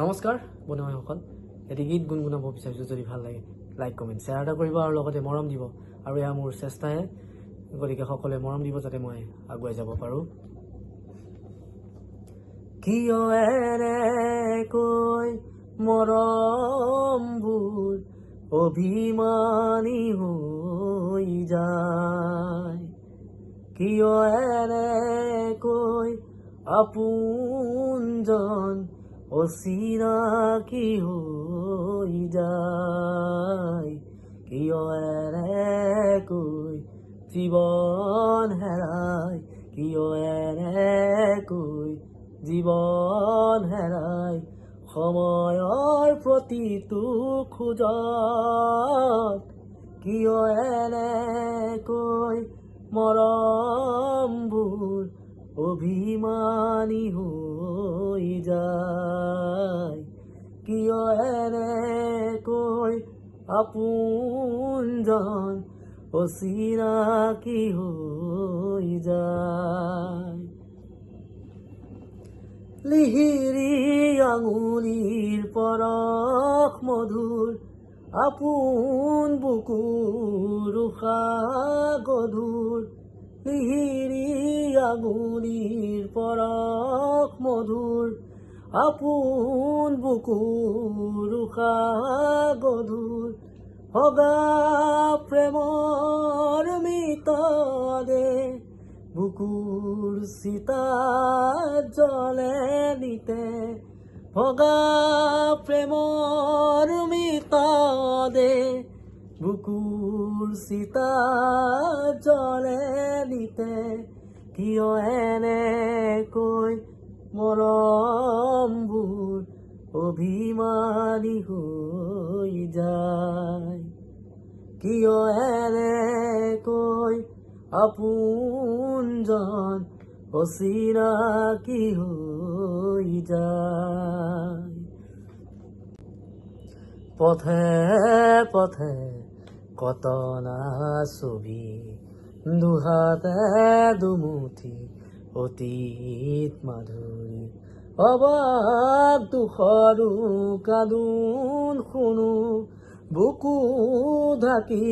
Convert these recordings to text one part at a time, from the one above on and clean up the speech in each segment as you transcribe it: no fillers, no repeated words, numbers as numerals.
নমস্কাৰ বন্ধুসকল, এটি গীত গুণগুণাব বিচাৰিছোঁ। যদি ভাল লাগে লাইক কমেণ্ট শ্বেয়াৰ এটা কৰিব আৰু লগতে মৰম দিব। আৰু এয়া মোৰ চেষ্টাহে, গতিকে সকলোৱে মৰম দিব যাতে মই আগুৱাই যাব পাৰোঁ। কিয় এনেকৈ মৰমবোৰ অভিমানী হৈ যায়? কিয় এনেকৈ আপোনজন অচিনাকি হৈ যায়? কিয় এনেকৈ জীৱন হেৰাই? কিয় এনেকৈ জীৱন হেৰাই? সময়ৰ প্ৰতিটো খোজত কিয় এনেকৈ মৰমবোৰ অভিমানী হৈ যায়? কিয় এনেকৈ আপোনজন অচিনাকি হৈ যায়? লিহিৰি আঙুলিৰ পৰশ মধুৰ, আপোন বুকুৰ উশাহ গধুৰ। লিহিৰি আঙুলিৰ পৰশ মধুৰ, আপোন বুকুৰ উশাহ গধুৰ। ভগা প্ৰেমৰ মৃতদেহ বুকুৰ চিতাত জ্বলে নিতে। ভগা প্ৰেমৰ মৃতদেহ বুকুৰ চিতাত জ্বলে নিতে। কিয় এনেকৈ মৰমবোৰ অভিমানী হৈ যায়? কিয় এনেকৈ আপোনজন অচিনাকি হৈ যায়? পথে পথে কতনা ছবি, দুহাতে দুমুঠি অতীত মাধুৰী। অবাক দুখৰো কান্দোন শুনো, বুকু ঢাকি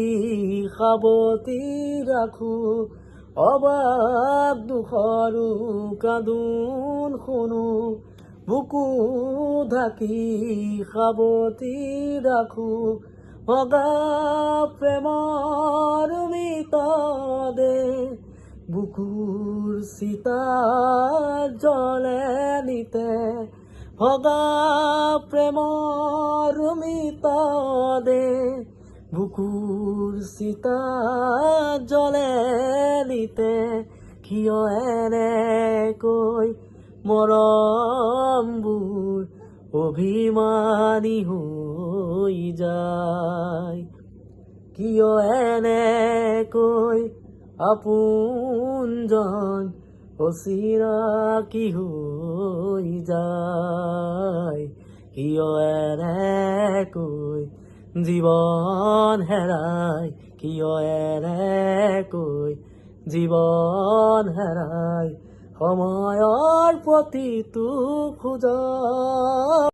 সাৱটি ৰাখো। অবাক দুখৰো কান্দোন শুনো, বুকু ঢাকি সাৱটি ৰাখো। ভগা প্ৰেমৰ মৃতদেহ বুকুৰ চিতাত জ্বলে নিতে। ভগা প্ৰেমৰ মৃতদেহ বুকুৰ চিতাত জ্বলে নিতে। কিয় এনেকৈ মৰমবোৰ অভিমানী হৈ যায়? কিয় এনেকৈ আপোনজন অচিনাকি হৈ যায়? কিয় এনেকৈ জীৱন হেৰাই? কিয় এনেকৈ জীৱন হেৰাই? সময়ৰ প্ৰতিটো খোজত